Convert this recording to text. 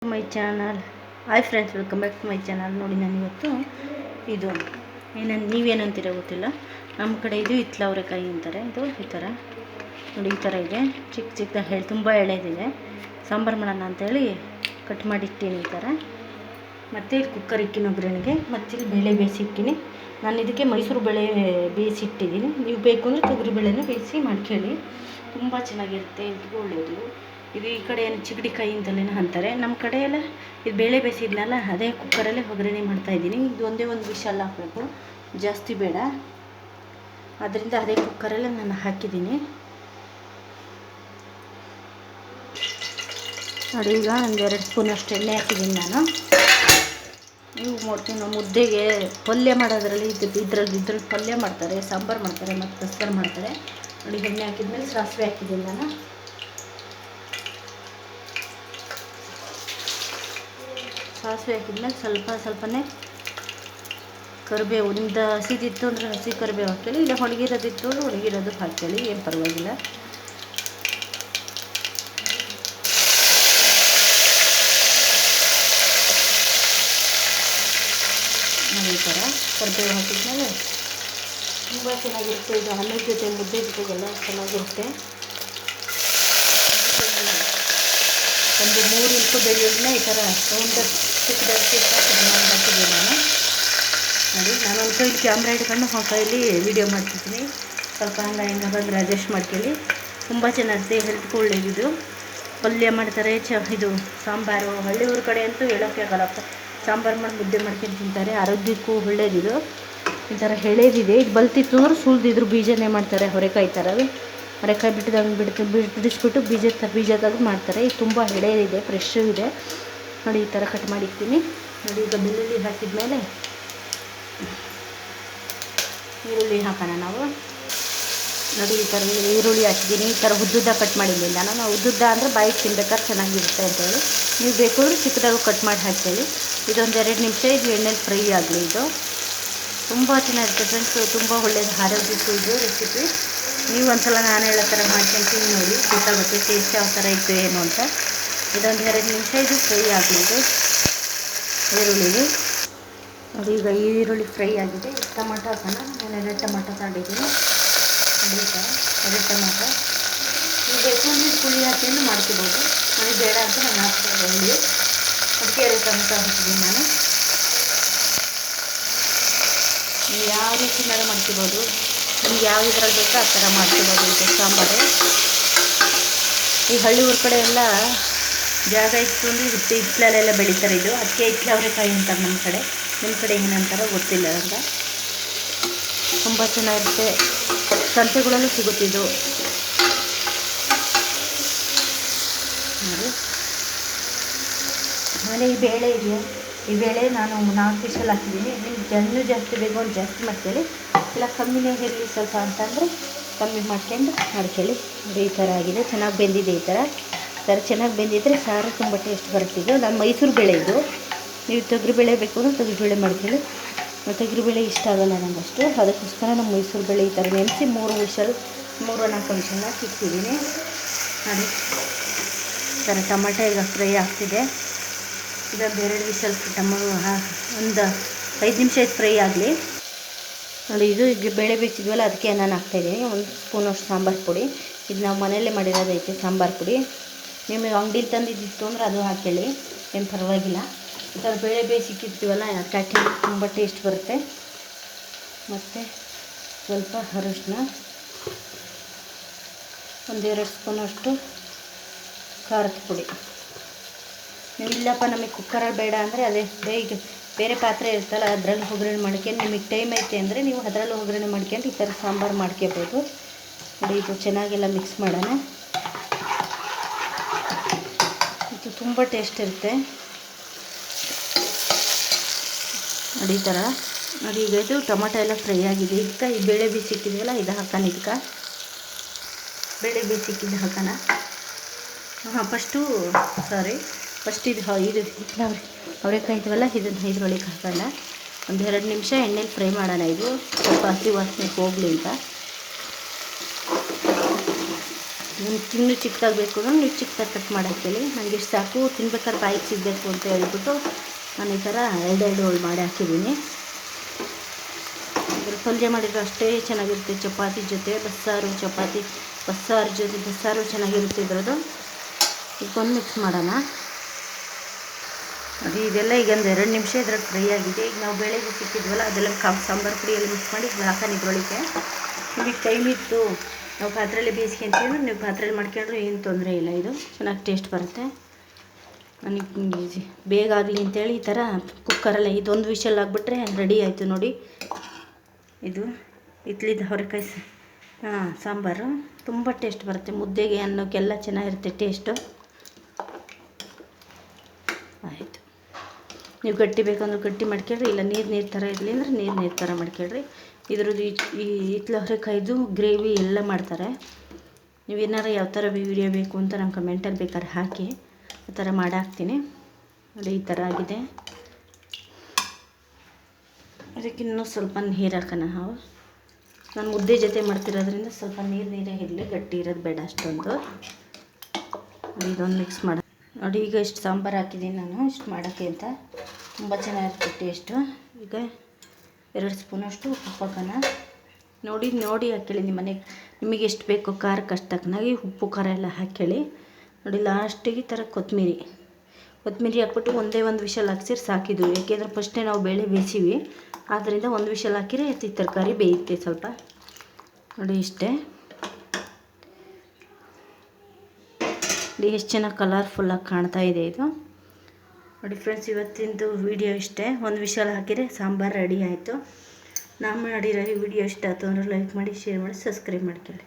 My channel. Hi friends, welcome back to my channel. ನೋಡಿ, ನಾನು ಇವತ್ತು ಇದು ನೀವೇನಂತೀರ ಗೊತ್ತಿಲ್ಲ, ನಮ್ಮ ಕಡೆ ಇದು ಹಿತ್ಲ ಅವರೆಕಾಯಿ ಅಂತಾರೆ. ಇದು ಈ ಥರ ನೋಡಿ, ಈ ಥರ ಇದೆ, ಚಿಕ್ಕ ಚಿಕ್ಕದಾಗಿ ಹೇಳಿ ತುಂಬ ಎಳೆದಿದೆ. ಸಾಂಬಾರು ಮಾಡೋಣ ಅಂತೇಳಿ ಕಟ್ ಮಾಡಿಟ್ಟಿನಿ ಈ ಥರ. ಮತ್ತು ಇಲ್ಲಿ ಕುಕ್ಕರ್ ಇಕ್ಕಿನ ಒಗ್ಗರಣೆಗೆ, ಮತ್ತು ಇಲ್ಲಿ ಬೇಳೆ ಬೇಯಿಸಿಕ್ಕಿನಿ. ನಾನು ಇದಕ್ಕೆ ಮೈಸೂರು ಬೇಳೆ ಬೇಯಿಸಿಟ್ಟಿದ್ದೀನಿ. ನೀವು ಬೇಕು ಅಂದರೆ ತೊಗರಿ ಬೇಳೆನ ಬೇಯಿಸಿ ಮಾಡ್ಕೊಳ್ಳಿ, ತುಂಬ ಚೆನ್ನಾಗಿರುತ್ತೆ, ಇದಕ್ಕೂ ಒಳ್ಳೆಯದು. ಇದು ಈ ಕಡೆ ಏನು ಚಿಗಡಿಕಾಯಿ ಅಂತಲೇನೋ ಅಂತಾರೆ, ನಮ್ಮ ಕಡೆ ಎಲ್ಲ ಇದು ಬೇಳೆ ಬೇಯಿಸಿದ್ನಲ್ಲ, ಅದೇ ಕುಕ್ಕರಲ್ಲೇ ಒಗ್ಗರಣೆ ಮಾಡ್ತಾಯಿದ್ದೀನಿ. ಇದು ಒಂದೇ ಒಂದು ವಿಷಲ್ ಹಾಕಬೇಕು, ಜಾಸ್ತಿ ಬೇಡ, ಅದರಿಂದ ಅದೇ ಕುಕ್ಕರಲ್ಲೇ ನಾನು ಹಾಕಿದ್ದೀನಿ. ನೋಡಿ, ಈಗ ಒಂದು 2 ಸ್ಪೂನಷ್ಟು ಎಣ್ಣೆ ಹಾಕಿದ್ದೀನಿ ನಾನು. ನೀವು ಮಾಡ್ತೀನಿ ಮುದ್ದೆಗೆ ಪಲ್ಯ ಮಾಡೋದ್ರಲ್ಲಿ ಇದ್ರಲ್ಲಿ ಪಲ್ಯ ಮಾಡ್ತಾರೆ, ಸಾಂಬಾರು ಮಾಡ್ತಾರೆ, ಮತ್ತು ಬಸ್ಸಾರು ಮಾಡ್ತಾರೆ. ನೋಡಿ, ಎಣ್ಣೆ ಹಾಕಿದ್ಮೇಲೆ ಸಾಸಿವೆ ಹಾಕಿದ್ದೀನಿ ನಾನು. ಸಾಸಿವೆ ಹಾಕಿದ್ಮೇಲೆ ಸ್ವಲ್ಪನೇ ಕರಿಬೇವು, ನಿಮ್ದು ಹಸಿದಿತ್ತು ಅಂದರೆ ಹಸಿ ಕರಿಬೇವು ಹಾಕ್ಕೊಳ್ಳಿ, ಇಲ್ಲ ಒಣಗಿರೋದಿತ್ತು ಅಂದರೆ ಒಣಗಿರೋದು ಹಾಕ್ಕೊಳ್ಳಿ, ಏನು ಪರವಾಗಿಲ್ಲ. ಈ ಥರ ಕರಿಬೇವು ಹಾಕಿದ್ಮೇಲೆ ತುಂಬ ಚೆನ್ನಾಗಿರುತ್ತೆ. ಇದು ಅನ್ನದ ಜೊತೆ ಮುದ್ದೆ ಜೊತೆಗೆಲ್ಲ ಚೆನ್ನಾಗಿರುತ್ತೆ. ಒಂದು 3 ಇಂಚು ಬೆಳ್ಳುಳ್ಳಿನ ಈ ಥರ ರೌಂಡ್ ಚಿಕ್ಕದಾಗಿ ಹಾಕಿದ್ದೀನಿ ನಾನು. ನೋಡಿ, ನಾನು ಒಂದು ಕೈಲಿ ಕ್ಯಾಮ್ರಾ ಹಿಡ್ಕೊಂಡು ಒಂದು ಕೈಲಿ ವೀಡಿಯೋ ಮಾಡ್ತಿದ್ದೀನಿ. ಸ್ವಲ್ಪ ಹಿಂಗೆ ಬಂದರೆ ಅಡ್ಜಸ್ಟ್ ಮಾಡ್ಕೊಳ್ಳಿ. ತುಂಬ ಚೆನ್ನಾಗಿರುತ್ತೆ, ಹೆಲ್ತ್ಗೂ ಒಳ್ಳೆಯದು. ಪಲ್ಯ ಮಾಡ್ತಾರೆ, ಇದು ಸಾಂಬಾರು. ಹಳ್ಳಿ ಊರ ಕಡೆ ಅಂತೂ ಹೇಳೋಕ್ಕೆ ಆಗಲ್ಲಪ್ಪ, ಸಾಂಬಾರು ಮಾಡಿ ಮುದ್ದೆ ಮಾಡ್ಕೊಂಡು ತಿಂತಾರೆ, ಆರೋಗ್ಯಕ್ಕೂ ಒಳ್ಳೆಯದಿದು. ಈ ಥರ ಎಳೆದಿದೆ, ಇದು ಬಲ್ತಿತ್ತು ಅಂದ್ರೆ ಸುಲಿದಿದ್ರು ಬೀಜನೇ ಮಾಡ್ತಾರೆ. ಅವರೆಕಾಯಿ ಥರ ಅವರೆಕಾಯಿ ಬಿಡಿಸ್ಬಿಟ್ಟು ಬೀಜ ತೆಗೆದು ಮಾಡ್ತಾರೆ. ಇದು ತುಂಬ ಎಳೆದಿದೆ, ಫ್ರೆಶ್ ಇದೆ. ನೋಡಿ, ಈ ಥರ ಕಟ್ ಮಾಡಿರ್ತೀನಿ. ನೋಡಿ, ಈಗ ಬೆಳ್ಳುಳ್ಳಿ ಹಾಕಿದ್ಮೇಲೆ ಈರುಳ್ಳಿ ಹಾಕೋಣ ನಾವು. ನೋಡಿ, ಈ ಥರ ಈರುಳ್ಳಿ ಹಾಕಿದ್ದೀನಿ. ಈ ಥರ ಉದ್ದುದ್ದ ಕಟ್ ಮಾಡಿದ್ದೀನಿ ನಾನು. ಉದ್ದುದ್ದ ಅಂದರೆ ಬಾಯಿಗೆ ತಿನ್ಬೇಕಾದ್ರೆ ಚೆನ್ನಾಗಿರುತ್ತೆ ಅಂತೇಳಿ. ನೀವು ಬೇಕು ಅಂದರೆ ಚಿಕ್ಕದಾಗೂ ಕಟ್ ಮಾಡಿ ಹಾಕ್ಕೊಳ್ಳಿ. ಇದೊಂದು 2 ನಿಮಿಷ ಇದು ಎಣ್ಣೆಲಿ ಫ್ರೈ ಆಗಲಿ. ಇದು ತುಂಬ ಚೆನ್ನಾಗಿರುತ್ತೆ ಫ್ರೆಂಡ್ಸ್, ತುಂಬ ಒಳ್ಳೆಯದು ಆರೋಗ್ಯಕ್ಕೂ ಇದು ರೆಸಿಪಿ. ನೀವು ಒಂದ್ಸಲ ನಾನು ಹೇಳೋ ಥರ ಮಾಡ್ಕೊಂತೀನಿ ನೋಡಿ, ಗೊತ್ತಾಗುತ್ತೆ ಟೇಸ್ಟ್ ಯಾವ ಥರ ಇತ್ತು ಏನು ಅಂತ. ಇದೊಂದು 2 ನಿಮಿಷ ಇದು ಫ್ರೈ ಆಗಲಿ. ಇದು ಈರುಳ್ಳಿಗೆ ನೋಡಿ, ಈಗ ಈರುಳ್ಳಿ ಫ್ರೈ ಆಗಿದೆ. ಟೊಮಾಟೊ ಹಾಕೋಣ. ನಾನು 2 ಟೊಮಾಟೊ ತಗೊಂಡಿದ್ದೀನಿ. ನೋಡಿ, 2 ಟೊಮಾಟೊ. ನೀವು ಬೇಕು ಅಂದರೆ ಪುಳಿ ಹಾಕಿಕೊಂಡು ಮಾಡ್ಕೊಬೋದು, ನನಗೆ ಬೇಡ ಅಂತ ನಾನು ಹಾಕ್ತಾಯಿದ್ದೀನಿ. ಅದಕ್ಕೆ 2 ಟೊಮಾಟೊ ಹಾಕಿದ್ದೀನಿ ನಾನು. ನೀವು ಯಾವ ರೀತಿನಾರು ಮಾಡ್ಕೊಬೋದು, ನಿಮ್ಗೆ ಯಾವ ಇದ್ರಲ್ಲಿ ಬೇಕೋ ಆ ಥರ ಮಾಡ್ಕೊಬೋದು. ಇದು ಸಾಂಬಾರು ಈ ಹಳ್ಳಿ ಊರ ಕಡೆ ಎಲ್ಲ ಜಾಗ ಇತ್ತು ಅಂದರೆ ಹಿತ್ತಲಲ್ಲೆಲ್ಲ ಬೆಳೀತಾರೆ. ಇದು ಅದಕ್ಕೆ ಹಿತ್ಲ ಅವರೆಕಾಯಿ ಅಂತಾರೆ ನಮ್ಮ ಕಡೆ. ನಿಮ್ಮ ಕಡೆ ಏನಂತಾರೋ ಗೊತ್ತಿಲ್ಲ ಅಂತ. ತುಂಬ ಚೆನ್ನಾಗಿರುತ್ತೆ, ಸಂತೆಗಳಲ್ಲೂ ಸಿಗುತ್ತಿದ್ದು. ನೋಡಿ, ಆಮೇಲೆ ಈ ಬೇಳೆ ಇದೆಯಾ, ಈ ಬೇಳೆ ನಾನು 4 ವಿಷಲ್ ಹಾಕಿದ್ದೀನಿ. ನಿಮ್ಗೆ ಜಾಸ್ತಿ ಬೇಕು ಅಂತ ಜಾಸ್ತಿ ಮಾಡ್ಕೊಳ್ಳಿ, ಇಲ್ಲ ಕಮ್ಮಿನೇ ಇರಲಿ ಸ್ವಲ್ಪ ಅಂತಂದರೆ ಕಮ್ಮಿ ಮಾಡ್ಕೊಂಡು ಮಾಡ್ಕೊಳ್ಳಿ. ನೋಡಿ, ಈ ಥರ ಆಗಿದೆ, ಚೆನ್ನಾಗಿ ಬೆಂದಿದೆ. ಈ ಥರ ಚೆನ್ನಾಗಿ ಬೆಂದಿದ್ರೆ ಸಾರು ತುಂಬ ಟೇಸ್ಟ್ ಬರ್ತಿದ್ದು. ನಾನು ಮೈಸೂರು ಬೇಳೆ ಇದು. ನೀವು ತೊಗರಿಬೇಳೆ ಬೇಕು ಅಂದರೆ ತೊಗರಿಬೇಳೆ ಮಾಡ್ಕೊಳ್ಳಿ. ತೊಗರಿಬೇಳೆ ಇಷ್ಟ ಆಗೋಲ್ಲ ನನಗಷ್ಟು, ಅದಕ್ಕೋಸ್ಕರ ನಮ್ಮ ಮೈಸೂರು ಬೇಳೆ ಈ ಥರ ನೆನೆಸಿ 3 ವಿಷಲ್ 3-4 ವಿಷಲ್ ಇಟ್ಟಿದ್ದೀನಿ. ನೋಡಿ, ಈ ಥರ ಟೊಮಾಟೊ ಈಗ ಫ್ರೈ ಆಗ್ತಿದೆ. ಇದೊಂದು 2 ವಿಷಲ್ ಒಂದು 5 ನಿಮಿಷ ಇದು ಫ್ರೈ ಆಗಲಿ. ನೋಡಿ, ಇದು ಈಗ ಬೇಳೆ ಬೇಯಿಸಿದ್ವಲ್ಲ, ಅದಕ್ಕೆ ನಾನು ಹಾಕ್ತಾಯಿದ್ದೀನಿ 1 ಸ್ಪೂನಷ್ಟು ಸಾಂಬಾರು ಪುಡಿ. ಇದು ನಾವು ಮನೆಯಲ್ಲೇ ಮಾಡಿರೋದೈತೆ ಸಾಂಬಾರು ಪುಡಿ. ನಿಮಗೆ ಅಂಗಡಿಲಿ ತಂದಿದ್ದಿತ್ತು ಅಂದರೆ ಅದು ಹಾಕೊಳ್ಳಿ, ಏನು ಪರವಾಗಿಲ್ಲ. ಈ ಥರ ಬೇಳೆ ಬೇಯಿಸಿಕ್ಕಿರ್ತೀವಲ್ಲ, ತುಂಬ ಟೇಸ್ಟ್ ಬರುತ್ತೆ. ಮತ್ತು ಸ್ವಲ್ಪ ಅರಿಶಿನ, 1-2 ಸ್ಪೂನಷ್ಟು ಖಾರದ ಪುಡಿ. ನೀವು ಇಲ್ಲಪ್ಪ ನಮಗೆ ಕುಕ್ಕರಲ್ಲಿ ಬೇಡ ಅಂದರೆ ಅದೇ ಬೇರೆ ಪಾತ್ರೆ ಇರುತ್ತಲ್ಲ, ಅದರಲ್ಲಿ ಒಗ್ಗರಣೆ ಮಾಡ್ಕೊಂಡು, ನಿಮಗೆ ಟೈಮ್ ಐತೆ ಅಂದರೆ ನೀವು ಅದರಲ್ಲಿ ಒಗ್ಗರಣೆ ಮಾಡ್ಕೊಂಡು ಈ ಥರ ಸಾಂಬಾರು ಮಾಡ್ಕೋಬೋದು. ನೋಡಿ, ಇದು ಚೆನ್ನಾಗೆಲ್ಲ ಮಿಕ್ಸ್ ಮಾಡೋಣ. ಇದು ತುಂಬ ಟೇಸ್ಟ್ ಇರುತ್ತೆ. ನೋಡಿ, ಈ ಥರ ನೋಡಿ, ಈಗ ಇದು ಟೊಮಾಟೊ ಎಲ್ಲ ಫ್ರೈ ಆಗಿದೆ. ಇದಕ್ಕೆ ಈ ಬೇಳೆ ಬೇಯಿಸಿಕ್ಕಿದ್ವಲ್ಲ, ಇದು ಹಾಕೋಣ. ಇದಕ್ಕೆ ಬೇಳೆ ಬೇಯಿಸಿಕ್ಕಿದ್ದು ಹಾಕೋಣ. ಫಸ್ಟ್ ಇದು ಅವರೆಕಾಯಿ ಇದ್ವಲ್ಲ, ಇದನ್ನು ಇದ್ರೊಳಗೆ ಹಾಕೋಣ. ಒಂದು 2 ನಿಮಿಷ ಎಣ್ಣೆಲಿ ಫ್ರೈ ಮಾಡೋಣ. ಇದು ಸ್ವಲ್ಪ ಹಸಿ ವಾಸನೆ ಹೋಗಲಿ ಅಂತ. ಇನ್ನೂ ಚಿಕ್ಕದಾಗಬೇಕು ಅಂದ್ರೆ ನೀವು ಚಿಕ್ಕದಾಗಿ ಕಟ್ ಮಾಡಿ ಹಾಕೇಳಿ. ನನಗೆ ಇಷ್ಟು ಸಾಕು, ತಿನ್ಬೇಕಾದ್ರೆ ಬಾಯಿಗೆ ಸಿಗಬೇಕು ಅಂತ ಹೇಳ್ಬಿಟ್ಟು ನಾನು ಈ ಥರ ಎರಡೆರಡು ಹೋಳು ಮಾಡಿ ಹಾಕಿದ್ದೀನಿ. ಇದ್ರಲ್ಲಿ ಪಲ್ಯ ಮಾಡಿದ್ರು ಅಷ್ಟೇ ಚೆನ್ನಾಗಿರುತ್ತೆ. ಚಪಾತಿ ಜೊತೆ ಬಸ್ಸಾರು, ಚಪಾತಿ ಬಸ್ಸಾರು ಜೊತೆ ಬಸ್ಸಾರು ಚೆನ್ನಾಗಿರುತ್ತೆ ಇದ್ರದ್ದು. ಇದಕ್ಕೊಂದು ಮಿಕ್ಸ್ ಮಾಡೋಣ. ಅದು ಇದೆಲ್ಲ ಈಗ ಒಂದು 2 ನಿಮಿಷ ಇದ್ರಲ್ಲಿ ಫ್ರೈ ಆಗಿದೆ. ಈಗ ನಾವು ಬೇಳೆಗೆ ಸಿಕ್ಕಿದ್ವಲ್ಲ ಅದೆಲ್ಲ ಸಾಂಬಾರು ಪುಡಿಯಲ್ಲಿ ಮಿಕ್ಸ್ ಮಾಡಿ ಹಾಕೋಣ ಇದ್ರೊಳಗೆ. ನಿಮಗೆ ಟೈಮ್ ಇತ್ತು ನಾವು ಪಾತ್ರೆಯಲ್ಲಿ ಬೇಯಿಸ್ಕೊಂತೀವಿ ಅಂದ್ರೆ ನೀವು ಪಾತ್ರೆಯಲ್ಲಿ ಮಾಡ್ಕೊಂಡ್ರೆ ಏನು ತೊಂದರೆ ಇಲ್ಲ. ಇದು ಚೆನ್ನಾಗಿ ಟೇಸ್ಟ್ ಬರುತ್ತೆ. ನನಗೆ ಬೇಗ ಆಗಲಿ ಅಂತೇಳಿ ಈ ಥರ ಕುಕ್ಕರಲ್ಲೇ ಇದೊಂದು ವಿಷಲ್ ಆಗಿಬಿಟ್ರೆ ರೆಡಿ ಆಯಿತು ನೋಡಿ. ಇದು ಇಡ್ಲಿದು ಅವರೆಕಾಯಿ ಸಾಂಬಾರು ತುಂಬ ಟೇಸ್ಟ್ ಬರುತ್ತೆ. ಮುದ್ದೆಗೆ ಅನ್ನೋಕ್ಕೆಲ್ಲ ಚೆನ್ನಾಗಿರುತ್ತೆ ಟೇಸ್ಟು. ಆಯಿತು. ನೀವು ಗಟ್ಟಿ ಬೇಕಂದ್ರೆ ಗಟ್ಟಿ ಮಾಡ್ಕೊಳ್ರಿ, ಇಲ್ಲ ನೀರು ಥರ ಇರಲಿ ಅಂದ್ರೆ ನೀರು ಥರ ಮಾಡ್ಕೊಳ್ರಿ. ಇದ್ರದ್ದು ಈ ಹಿತ್ಲು ಅವರೆಕಾಯ್ದು ಗ್ರೇವಿ ಎಲ್ಲ ಮಾಡ್ತಾರೆ. ನೀವು ಏನಾರು ಯಾವ ಥರ ವೀಡಿಯೋ ಬೇಕು ಅಂತ ನಾನು ಕಮೆಂಟಲ್ಲಿ ಬೇಕಾದ್ರೆ ಹಾಕಿ, ಆ ಥರ ಮಾಡಿ ಹಾಕ್ತೀನಿ ನೋಡಿ. ಈ ಥರ ಆಗಿದೆ. ಅದಕ್ಕೆ ಇನ್ನೂ ಸ್ವಲ್ಪ ನೀರು ಹಾಕೋಣ ನಾವು. ನಾನು ಮುದ್ದೆ ಜೊತೆ ಮಾಡ್ತಿರೋದ್ರಿಂದ ಸ್ವಲ್ಪ ನೀರೇ ಇರಲಿ, ಗಟ್ಟಿ ಇರೋದು ಬೇಡ ಅಷ್ಟೊಂದು. ಇದೊಂದು ಮಿಕ್ಸ್ ಮಾಡಿ ನೋಡಿ. ಈಗ ಇಷ್ಟು ಸಾಂಬಾರು ಹಾಕಿದ್ದೀನಿ ನಾನು ಇಷ್ಟು ಮಾಡೋಕ್ಕೆ ಅಂತ. ತುಂಬ ಚೆನ್ನಾಗಿರುತ್ತೆ ಟೇಸ್ಟು. ಈಗ 2 ಸ್ಪೂನಷ್ಟು ಉಪ್ಪು ಹಾಕೋಣ. ನೋಡಿ ಹಾಕ್ಕೊಳ್ಳಿ. ನಿಮಗೆ ಎಷ್ಟು ಬೇಕೋ ಖಾರಕ್ಕೆ ಅಷ್ಟು ತಕ್ಕನಾಗಿ ಉಪ್ಪು ಖಾರ ಎಲ್ಲ ಹಾಕ್ಕೊಳ್ಳಿ. ನೋಡಿ ಲಾಸ್ಟಿಗೆ ಈ ಥರ ಕೊತ್ತಂಬರಿ ಹಾಕ್ಬಿಟ್ಟು ಒಂದೇ ಒಂದು ವಿಷಲ್ ಹಾಕ್ಸಿರಿ ಸಾಕಿದ್ದು. ಯಾಕೆಂದರೆ ಫಸ್ಟೇ ನಾವು ಬೇಳೆ ಬೇಯಿಸಿವಿ, ಆದ್ದರಿಂದ ಒಂದು ವಿಷಲ್ ಹಾಕಿದ್ರೆ ಈ ತರಕಾರಿ ಬೇಯುತ್ತೆ ಸ್ವಲ್ಪ. ನೋಡಿ ಇಷ್ಟೇ. ಎಷ್ಟು ಚೆನ್ನಾಗಿ ಕಲರ್ಫುಲ್ಲಾಗಿ ಕಾಣ್ತಾ ಇದೆ ಇದು ನೋಡಿ ಫ್ರೆಂಡ್ಸ್. ಇವತ್ತಿಂದು ವಿಡಿಯೋ ಇಷ್ಟೇ. ಒಂದು ವಿಷಲ್ ಹಾಕಿದರೆ ಸಾಂಬಾರು ರೆಡಿ ಆಯಿತು. ನಾನು ಮಾಡಿರೋ ಈ ವಿಡಿಯೋ ಇಷ್ಟ ಆಯಿತು ಅಂದರೆ ಲೈಕ್ ಮಾಡಿ, ಶೇರ್ ಮಾಡಿ, ಸಬ್ಸ್ಕ್ರೈಬ್ ಮಾಡ್ಕೊಳ್ಳಿ.